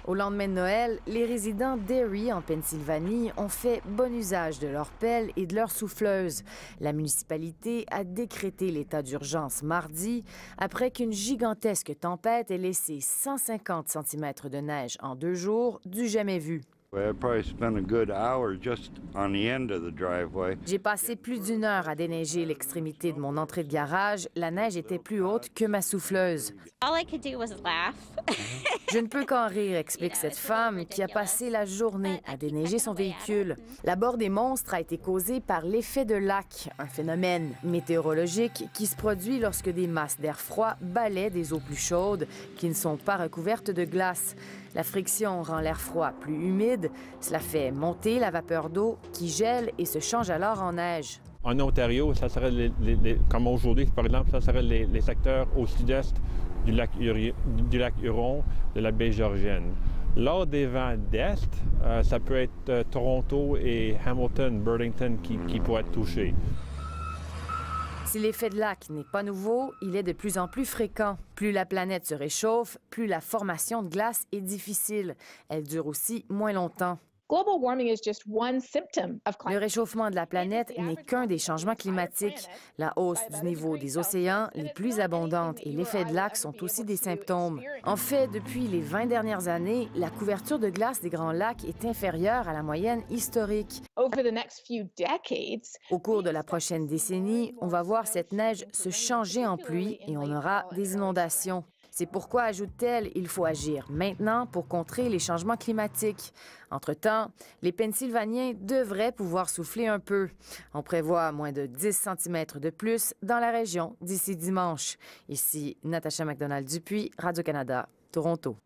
Au lendemain de Noël, les résidents d'Erie, en Pennsylvanie, ont fait bon usage de leurs pelles et de leurs souffleuses. La municipalité a décrété l'état d'urgence mardi après qu'une gigantesque tempête ait laissé 150 cm de neige en 2 jours, du jamais vu. J'ai passé plus d'1 heure à déneiger l'extrémité de mon entrée de garage. La neige était plus haute que ma souffleuse. Je ne peux qu'en rire, explique cette femme qui a passé la journée à déneiger son véhicule. La bord des monstres a été causée par l'effet de lac, un phénomène météorologique qui se produit lorsque des masses d'air froid balaient des eaux plus chaudes qui ne sont pas recouvertes de glace. La friction rend l'air froid plus humide. Cela fait monter la vapeur d'eau qui gèle et se change alors en neige. En Ontario, ça serait comme aujourd'hui, par exemple, ça serait les secteurs au sud-est du lac Huron, de la baie Georgienne. Lors des vents d'est, ça peut être Toronto et Hamilton, Burlington qui pourraient être touchés. Si l'effet de lac n'est pas nouveau, il est de plus en plus fréquent. Plus la planète se réchauffe, plus la formation de glace est difficile. Elle dure aussi moins longtemps. Le réchauffement de la planète n'est qu'un des changements climatiques. La hausse du niveau des océans, les pluies abondantes et l'effet de lac sont aussi des symptômes. En fait, depuis les 20 dernières années, la couverture de glace des Grands Lacs est inférieure à la moyenne historique. Au cours de la prochaine décennie, on va voir cette neige se changer en pluie et on aura des inondations. C'est pourquoi, ajoute-t-elle, il faut agir maintenant pour contrer les changements climatiques. Entre-temps, les Pennsylvaniens devraient pouvoir souffler un peu. On prévoit moins de 10 cm de plus dans la région d'ici dimanche. Ici, Natacha McDonald-Dupuis, Radio-Canada, Toronto.